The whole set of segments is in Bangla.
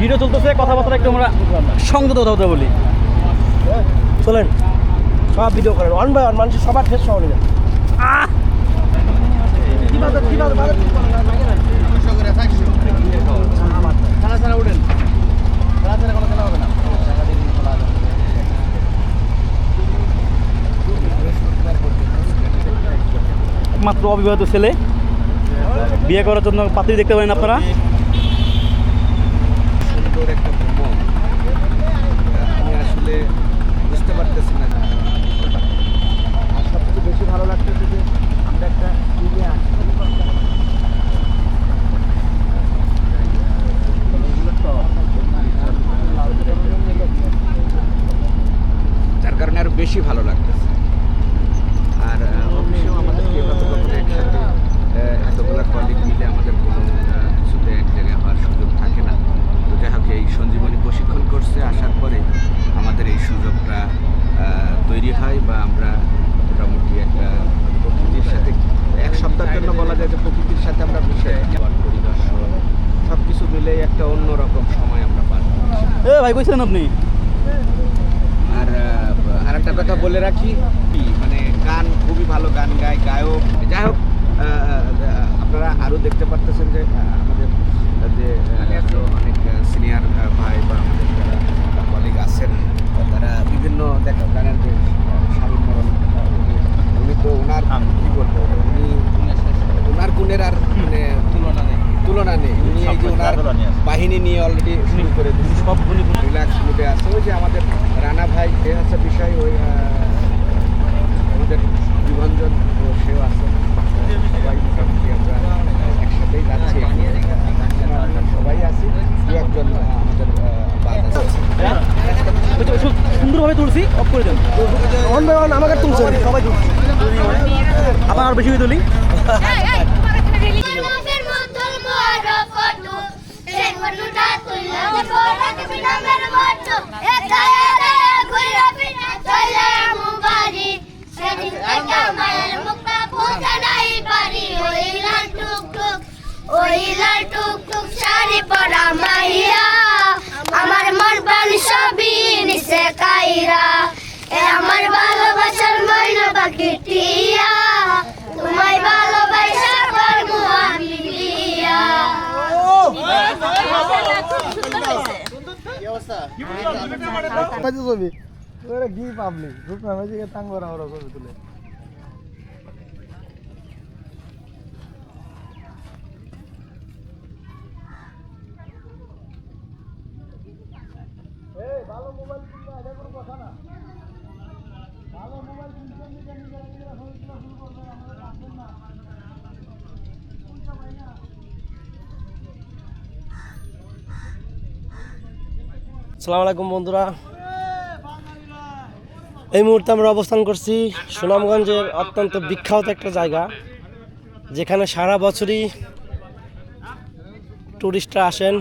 ভিডিও চলতেছে, কথাবার্তা একটু আমরা সংযত কথা বলি। চলেন সব ভিডিও করেন, ওয়ান বাই ওয়ান, মানুষের সবার ফেস সহ নিবেন। মাত্র অবিবাহিত ছেলে, বিয়ে করার জন্য পাত্রী দেখতে পারেন আপনারা। সুন্দর একটা ভ্রমণ, আমি আসলে বুঝতে পারতেছি না। আর সবচেয়ে বেশি ভালো লাগতেছে যে আমরা একটা দিনে আসি, যার কারণে আরো বেশি ভালো লাগতেছে। আর অবশ্যই আমাদের এভাবে কখনো একসাথে এতগুলো কলিগ মিলে আমাদের কোনো কিছুতে এক জায়গায় হওয়ার সুযোগ থাকে না। তো যাই হোক, এই সঞ্জীবনী প্রশিক্ষণ কোর্সে আসার পরে আমাদের এই সুযোগটা তৈরি হয়, বা আমরা মোটামুটি একটা প্রকৃতির সাথে এক সপ্তাহের জন্য বলা যায় যে প্রকৃতির সাথে আমরা মিশে পরিদর্শন সব কিছু মিলে একটা অন্যরকম সময় আমরা পার করি। ভাই কইছিলেন আপনি। আর আরেকটা কথা বলে রাখি, মানে গান খুবই ভালো গান গায়, গায়ক। যাই হোক, আপনারা আরও দেখতে পারতেছেন যে আমাদের যে অনেক সিনিয়র ভাই বা আমাদের যারা কলিগ আছেন, তারা বিভিন্ন গানের যে স্বামী মরণ, উনি তো ওনার কী বলবো, উনি ওনার গুণের আর মানে তুলনা নেই। উনি এই যে ওনার বাহিনী নিয়ে অলরেডি শুরু করে দিচ্ছি, সব রিল্যাক্স মুডে আছে। ওই যে আমাদের রানা ভাই, এ হচ্ছে বিষয়, ওই আমাদের বিভঞ্জন, সেও আছে। সবাই মোটামুটি আমরা একসাথেই যাচ্ছি, সবাই আছি। দু একজন আমাদের বাদ আছে। সুন্দরভাবে তুলছি, অফ করে দেন। ওয়ান বাই ওয়ান আমাকে তুলছে, সবাই তুলছে। আবার আর বেশি তুলি। আমার মন প্রাণ সবই নিচে কাইরা, আমার ভালোবাসার ময়না পাখি টিয়া, তোমায় ভালোবাসা করব আমি বিয়া। কি পাবলিক টাঙ্গর আমরা ছবি তুলে। ভালো মোবাইল কিনলে এটা কোনো কথা না। ভালো মোবাইল কিনতে নিজেরা শুরু করবে, আমাদের রাখবেন না। আসসালামু আলাইকুম বন্ধুরা, এই মুহূর্তে আমরা অবস্থান করছি সুনামগঞ্জের অত্যন্ত বিখ্যাত একটা জায়গা, যেখানে সারা বছরই টুরিস্টরা আসেন।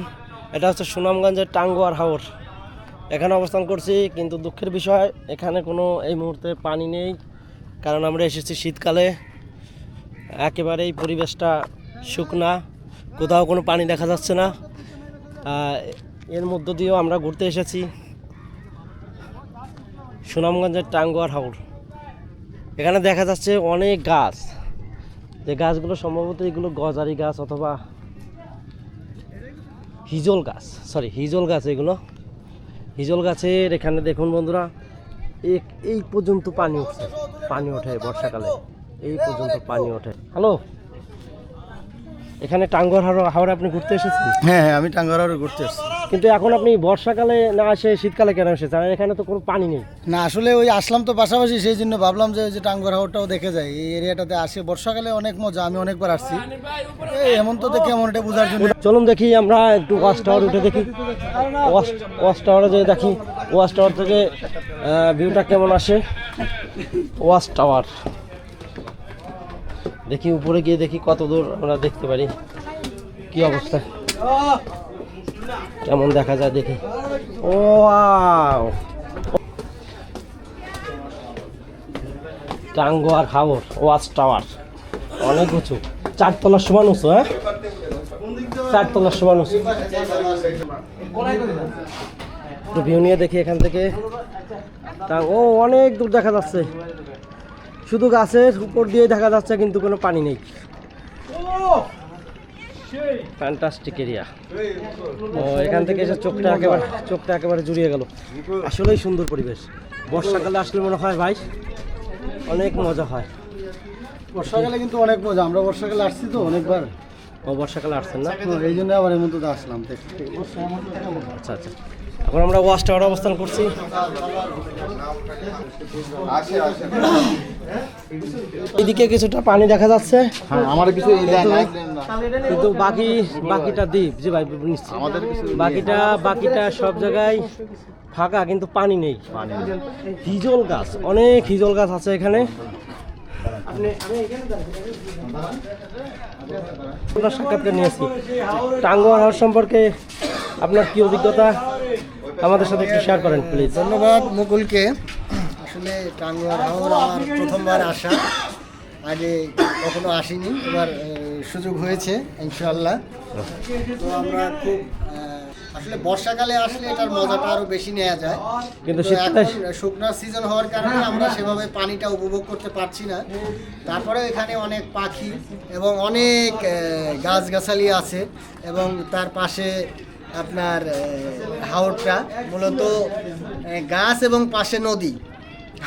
এটা হচ্ছে সুনামগঞ্জের টাঙ্গুয়ার হাওর। এখানে অবস্থান করছি, কিন্তু দুঃখের বিষয় এখানে কোনো এই মুহূর্তে পানি নেই, কারণ আমরা এসেছি শীতকালে। একেবারেই পরিবেশটা শুকনা, কোথাও কোনো পানি দেখা যাচ্ছে না। এর মধ্য দিয়েও আমরা ঘুরতে এসেছি সুনামগঞ্জের টাঙ্গুয়ার হাওর। এখানে দেখা যাচ্ছে অনেক গাছ, যে গাছগুলো সম্ভবত এগুলো গজারি গাছ অথবা হিজল গাছ। এগুলো হিজল গাছের। এখানে দেখুন বন্ধুরা, এই পর্যন্ত পানি ওঠে বর্ষাকালে, এই পর্যন্ত পানি ওঠে। হ্যালো, এখানে টাঙ্গুয়ার হাওরে আপনি ঘুরতে এসেছেন? হ্যাঁ, আমি টাঙ্গুয়ার হাওরে ঘুরতে এসেছি। কিন্তু এখন আপনি বর্ষাকালে না এসে শীতকালে কেন এসেছেন? এখানে তো কোনো পানি নেই। না, আসলে ওই আসলাম তো পাশাপাশি, সেই জন্য ভাবলাম যে টাঙ্গুয়ার হাওরটাও দেখে যাই। এই এরিয়াটাতে আসে বর্ষাকালে অনেক মজা, আমি অনেকবার আসছি। এই হেমন্ততে কেমন এটা বোঝার জন্য চলুন দেখি আমরা একটু ওয়াচ টাওয়ার উঠে দেখি। ওয়াচ টাওয়ারে যে দেখি, ওয়াচ টাওয়ার থেকে ভিউটা কেমন আসে। ওয়াচ টাওয়ার দেখি, উপরে গিয়ে দেখি কত দূর আমরা দেখতে পারি, কি অবস্থা, কেমন দেখা যায় দেখি। Wow, Tanguar Haor watch tower অনেক উঁচু, 4 তলার সমান উঁচু। 4 তলার সমান উঁচু। একটু ভিউ নিয়ে দেখি এখান থেকে। ও অনেক দূর দেখা যাচ্ছে, শুধু গাছের উপর দিয়ে দেখা যাচ্ছে কিন্তু কোনো পানি নেই। Fantastic area. ও এখান থেকে এসে চোখটা একেবারে জুড়িয়ে গেল। আসলেই সুন্দর পরিবেশ। বর্ষাকালে আসলে মনে হয় ভাই অনেক মজা হয়। বর্ষাকালে কিন্তু অনেক মজা, আমরা বর্ষাকালে আসছি তো অনেকবার। ও বর্ষাকালে আসছেন না? এই জন্য আবার এর মধ্যে আসলাম দেখতে। আচ্ছা আচ্ছা, এখন আমরা ওয়াচ টাওয়ারে অবস্থান করছি। এদিকে কিছুটা পানি দেখা যাচ্ছে, আমার কিছু কিন্তু বাকিটা দ্বীপ জি ভাই নিশ্চয়। বাকিটা সব জায়গায় ফাঁকা, কিন্তু পানি নেই। হিজল গাছ, অনেক হিজল গাছ আছে এখানে। আমরা সাক্ষাৎকার নিয়েছি। টাঙ্গুয়ার হাওর সম্পর্কে আপনার কি অভিজ্ঞতা আমাদের সাথে একটু শেয়ার করেন প্লিজ। ধন্যবাদ মুকুলকে। আসলে টাঙ্গুয়ার হাওর আমার প্রথমবার আসা, আগে কখনো আসিনি, এবার সুযোগ হয়েছে ইনশাআল্লাহ। তো আমরা খুব আসলে বর্ষাকালে আসলে এটার মজাটা আরো বেশি নেওয়া যায়, কিন্তু তো এখন শুকনার সিজন হওয়ার কারণে আমরা সেভাবে পানিটা উপভোগ করতে পারছি না। তারপরে এখানে অনেক পাখি এবং অনেক গাছগাছালি আছে, এবং তার পাশে আপনার হাওরটা মূলত গাছ এবং পাশে নদী,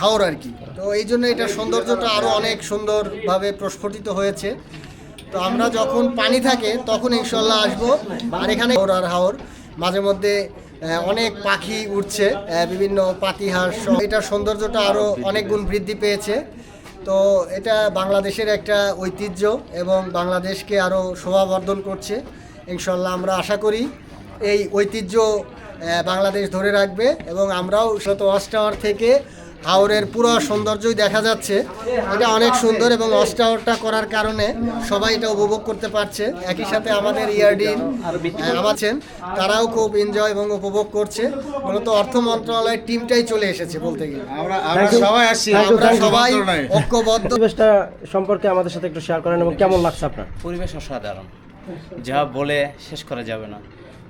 হাওর আর কি। তো এই জন্য এটার সৌন্দর্যটা আরও অনেক সুন্দরভাবে প্রস্ফুটিত হয়েছে। তো আমরা যখন পানি থাকে তখন ইনশাল্লাহ আসবো। আর এখানে হাওর মাঝে মধ্যে অনেক পাখি উঠছে, বিভিন্ন পাতিহাঁস, এটার সৌন্দর্যটা আরও অনেক গুণ বৃদ্ধি পেয়েছে। তো এটা বাংলাদেশের একটা ঐতিহ্য এবং বাংলাদেশকে আরও শোভাবর্ধন করছে। ইনশাল্লাহ আমরা আশা করি এই ঐতিহ্য বাংলাদেশ ধরে রাখবে, এবং আমরাও ওয়াচ টাওয়ার থেকে হাওরের পুরো সৌন্দর্যই দেখা যাচ্ছে। এটা অনেক সুন্দর, এবং ওয়াচ টাওয়ারটা করার কারণে সবাই এটা উপভোগ করতে পারছে। একই সাথে আমাদের ইয়ারডিন আছেন, তারাও খুব এনজয় এবং উপভোগ করছে। মূলত অর্থ মন্ত্রণালয়ের টিমটাই চলে এসেছে বলতে গেলে। আমরা সবাই ঐক্যবদ্ধ। পরিবেশটা সম্পর্কে আমাদের সাথে একটু শেয়ার করেন এবং কেমন লাগছে আপনার? পরিবেশ অসাধারণ, যা বলে শেষ করা যাবে না।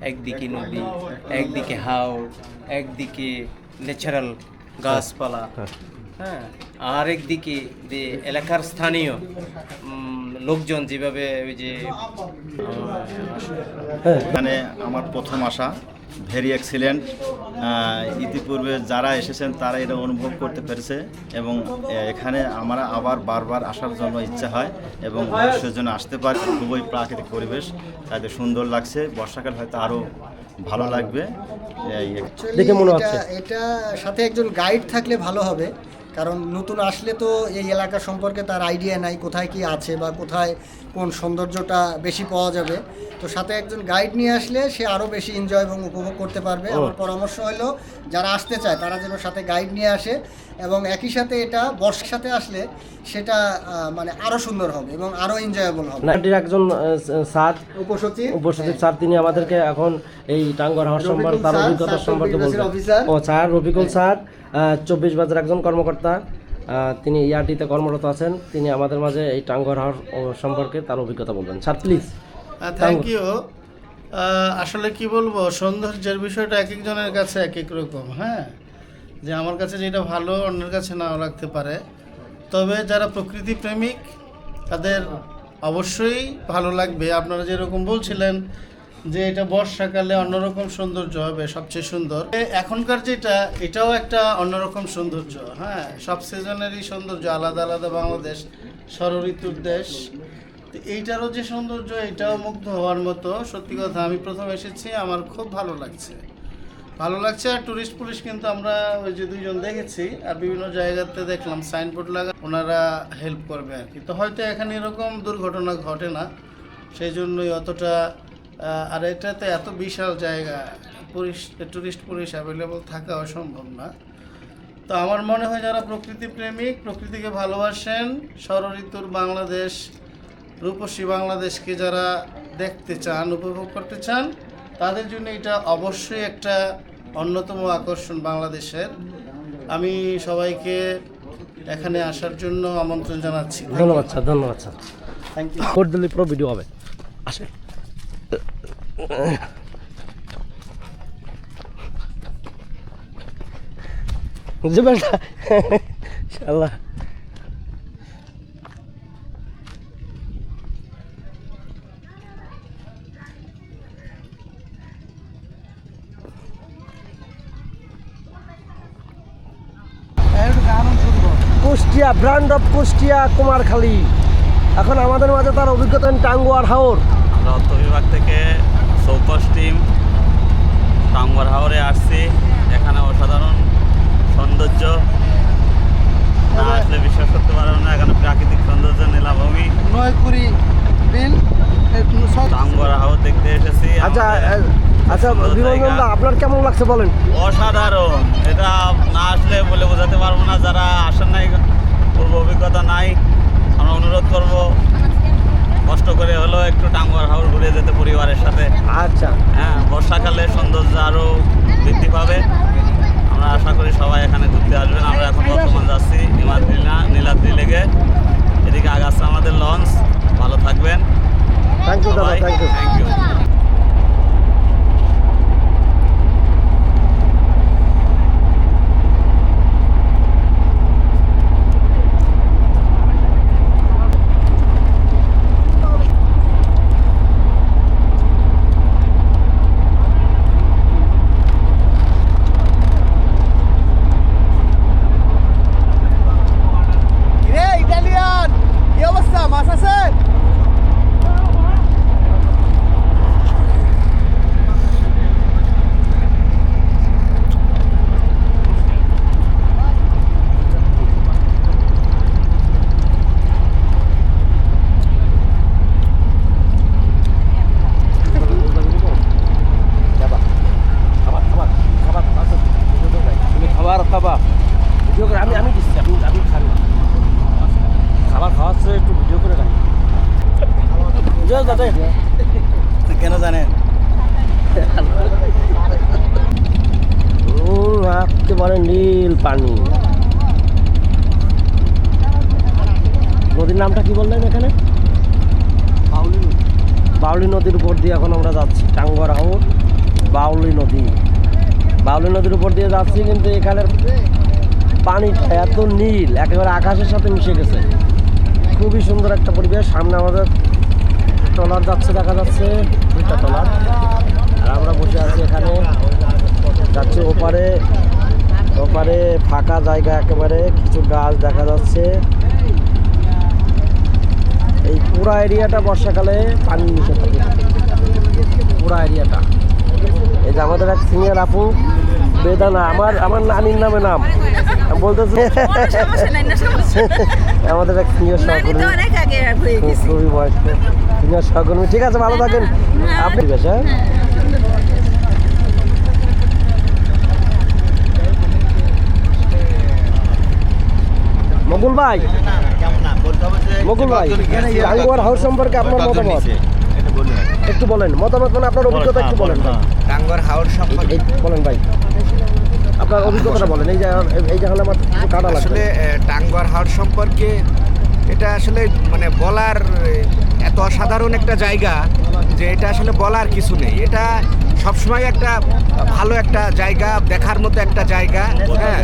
একদিকে নদী, একদিকে হাওর, একদিকে ন্যাচারাল গাছপালা, হ্যাঁ, আর একদিকে যে এলাকার স্থানীয় লোকজন যেভাবে ওই যে এখানে আমার প্রথম আসা, ভেরি এক্সিলেন্ট। ইতিপূর্বে যারা এসেছেন তারা এটা অনুভব করতে পেরেছে, এবং এখানে আমরা আবার বারবার আসার জন্য ইচ্ছা হয় এবং মানুষের জন্য আসতে পারে। খুবই প্রাকৃতিক পরিবেশ, তাতে সুন্দর লাগছে। বর্ষাকাল হয়তো আরও ভালো লাগবে দেখে মনে হচ্ছে। এটা সাথে একজন গাইড থাকলে ভালো হবে, কারণ নতুন আসলে তো এই এলাকা সম্পর্কে তার আইডিয়া নাই, কোথায় কি আছে বা কোথায় কোন সৌন্দর্যটা বেশি পাওয়া যাবে। তো সাথে একজন গাইড নিয়ে আসলে সে আরও বেশি এনজয় এবং উপভোগ করতে পারবে। আমার পরামর্শ হলো যারা আসতে চায় তারা যেন সাথে গাইড নিয়ে আসে, এবং একই সাথে এটা বর্ষার সাথে আসলে সেটা মানে আরও সুন্দর হবে এবং আরও এনজয়েবল হবে। নাইটির একজন স্যার, উপসচিব স্যার, তিনি আমাদেরকে এখন এই টাঙ্গুয়ার হাওর সম্পর্কে তার অভিজ্ঞতা সম্পর্কে বলবেন। ও স্যার রফিকুল স্যার 24 বাজার একজন কর্মকর্তা, তিনি ইয়ারডিতে কর্মরত আছেন। তিনি আমাদের মাঝে এই টাঙ্গুয়ার হাওর সম্পর্কে তার অভিজ্ঞতা বলবেন। Sir please. Thank you. আসলে কি বলবো, সৌন্দর্যের বিষয়টা এক একজনের কাছে এক এক রকম। হ্যাঁ, যে আমার কাছে যেটা ভালো অন্যের কাছে নাও লাগতে পারে, তবে যারা প্রকৃতি প্রেমিক তাদের অবশ্যই ভালো লাগবে। আপনারা যেরকম বলছিলেন যে এটা বর্ষাকালে অন্যরকম সৌন্দর্য হবে, সবচেয়ে সুন্দর। এখনকার যেটা, এটাও একটা অন্যরকম সৌন্দর্য। হ্যাঁ, সব সিজনেরই সৌন্দর্য আলাদা আলাদা। বাংলাদেশ ষড়ঋতুর দেশ, তো এইটারও যে সৌন্দর্য, এটাও মুগ্ধ হওয়ার মতো। সত্যি কথা, আমি প্রথম এসেছি, আমার খুব ভালো লাগছে। আর টুরিস্ট পুলিশ কিন্তু আমরা ওই যে দুইজন দেখেছি, আর বিভিন্ন জায়গাতে দেখলাম সাইনবোর্ড লাগা, ওনারা হেল্প করবে আর কি। তো হয়তো এখানে এরকম দুর্ঘটনা ঘটে না, সেই জন্যই অতটা। আর এটাতে এত বিশাল জায়গা, টুরিস্ট পুলিশ অ্যাভেলেবল থাকা অসম্ভব না। তো আমার মনে হয় যারা প্রকৃতি প্রেমিক, প্রকৃতিকে ভালোবাসেন, ষড়ঋতুর বাংলাদেশ, রূপসী বাংলাদেশকে যারা দেখতে চান, উপভোগ করতে চান, তাদের জন্য এটা অবশ্যই একটা অন্যতম আকর্ষণ বাংলাদেশের। আমি সবাইকে এখানে আসার জন্য আমন্ত্রণ জানাচ্ছি। ধন্যবাদ স্যার, ধন্যবাদ স্যার, থ্যাংক ইউ। কোড দিলে পুরো ভিডিও হবে। আসে জুবেলটা ইনশাআল্লাহ। Kushtia, brand of Kushtia Kumarkhali. এখন আমাদের মাঝে তার অভিজ্ঞতা টাঙ্গুয়ার হাওর। আমরা অর্থ বিভাগ থেকে চৌকস টিম টাঙ্গুয়ার হাওরে আসছি। এখানে অসাধারণ সৌন্দর্য, না আসলে বিশ্বাস করতে পারবেন না। এখানে প্রাকৃতিক সৌন্দর্য, নীলাভূমি, টাঙ্গুয়ার হাওর দেখতে এসেছি। আচ্ছা আচ্ছা সুন্দর বিমল জায়গা। দা, আপনার কেমন লাগছে বলেন? অসাধারণ, এটা না আসলে বলে বোঝাতে পারবো না। যারা আসেন নাই, পূর্ব অভিজ্ঞতা নাই, আমরা অনুরোধ করব কষ্ট করে হলেও একটু টাঙ্গুয়ার হাওর ঘুরে যেতে পরিবারের সাথে। আচ্ছা, হ্যাঁ, বর্ষাকালে সৌন্দর্য আরও বৃদ্ধি পাবে। আমরা আশা করি সবাই এখানে ঘুরতে আসবেন। আমরা এখন বর্তমান যাচ্ছি নীলাদ্রি লেগে, এদিকে আগাচ্ছে আমাদের লঞ্চ। ভালো থাকবেন থ্যাংক ইউ দাদা, সবাই। Thank you. Thank you. Video করে আমি দিচ্ছি, আপনি খান। খাবার খাওয়াচ্ছে, একটু ভিডিও করে রাখি। দাদা কেন জানেন? একেবারে নীল পানি। নদীর নামটা কি বললেন এখানে? বাউলি নদীর উপর দিয়ে এখন আমরা যাচ্ছি। টাঙ্গুয়ার হাওর, বাউলি নদী। বাউলি নদীর উপর দিয়ে যাচ্ছি, কিন্তু এখানের পানিটা এত নীল, একেবারে আকাশের সাথে মিশে গেছে। খুবই সুন্দর একটা পরিবেশ। সামনে আমাদের ট্রলার যাচ্ছে, দেখা যাচ্ছে 2টা ট্রলার, আর আমরা বসে আছি এখানে। যাচ্ছে ওপারে, ওপারে ফাঁকা জায়গা, একেবারে কিছু গাছ দেখা যাচ্ছে। এই পুরা এরিয়াটা বর্ষাকালে পানি মিশে থাকে, পুরা এরিয়াটা। এই যে আমাদের এক সিনিয়র আপু, বেদানা, আমার নানির নামে নাম বলতেছে। আমাদের এক সিনিয়র সহকর্মী, খুবই বয়স্ক সিনিয়র সহকর্মী। ঠিক আছে, ভালো থাকেন আপনি। ঠিক আছে, হ্যাঁ। মকুল ভাই, মকুল ভাই, টাঙ্গুয়ার হাওর সম্পর্কে আপনার মতামত একটু বলেন। মতামত মানে আপনার অভিজ্ঞতা একটু বলেন ভাই। টাঙ্গুয়ার হাওর সম্পর্কে বলেন ভাই, আপনার অভিজ্ঞতাটা বলেন। এই যে হলে আমার কাটা লাগছে। আসলে টাঙ্গুয়ার হাওর সম্পর্কে এটা আসলে মানে বলার এত অসাধারণ একটা জায়গা যে এটা আসলে বলার কিছু নেই। এটা সবসময় একটা ভালো একটা জায়গা, দেখার মতো একটা জায়গা। হ্যাঁ,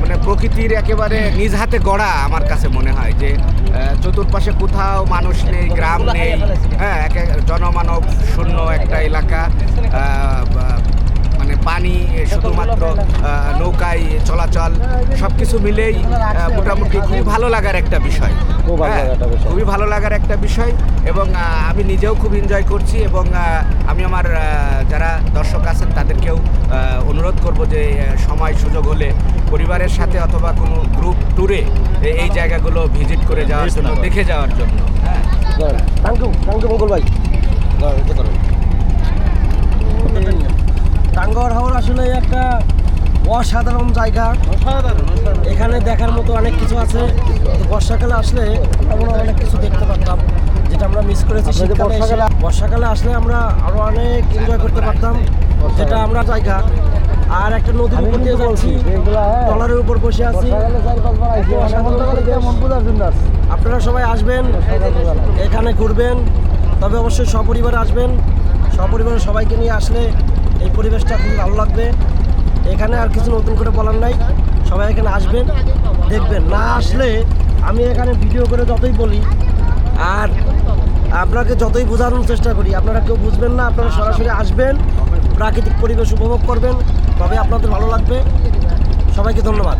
মানে প্রকৃতির একেবারে নিজ হাতে গড়া আমার কাছে মনে হয় যে চতুর্পাশে কোথাও মানুষ নেই, গ্রাম নেই। হ্যাঁ, জনমানব শূন্য একটা এলাকা। মানে পানি শুধুমাত্র নৌকায় চলাচল, সব কিছু মিলেই মোটামুটি খুবই ভালো লাগার একটা বিষয়। খুবই ভালো লাগার একটা বিষয়, এবং আমি নিজেও খুব এনজয় করছি। এবং আমি আমার যারা দর্শক আছেন তাদেরকেও অনুরোধ করব যে সময় সুযোগ হলে পরিবারের সাথে অথবা কোনো গ্রুপ ট্যুরে এই জায়গাগুলো ভিজিট করে যাওয়ার জন্য, দেখে যাওয়ার জন্য। হ্যাঁ, থ্যাংক ইউ মঙ্গল ভাই। টাঙ্গুয়ার হাওর আসলে একটা অসাধারণ জায়গা। এখানে দেখার মতো অনেক কিছু আছে। বর্ষাকালে আসলে আমরা অনেক কিছু দেখতে পারতাম, যেটা আমরা মিস করেছি। বর্ষাকালে আসলে আমরা আরো অনেক এনজয় করতে পারতাম, যেটা আমরা জায়গা। আর একটা নদীর উপর দিয়ে যাচ্ছি, ট্রলারের উপর বসে আছি। আপনারা সবাই আসবেন, এখানে ঘুরবেন, তবে অবশ্যই সপরিবারে আসবেন। সপরিবারে সবাইকে নিয়ে আসলে এই পরিবেশটা খুব ভালো লাগবে। এখানে আর কিছু নতুন করে বলার নাই, সবাই এখানে আসবেন, দেখবেন। না আসলে আমি এখানে ভিডিও করে যতই বলি আর আপনাকে যতই বোঝানোর চেষ্টা করি, আপনারা কেউ বুঝবেন না। আপনারা সরাসরি আসবেন, প্রাকৃতিক পরিবেশ উপভোগ করবেন, তবে আপনাদের ভালো লাগবে। সবাইকে ধন্যবাদ।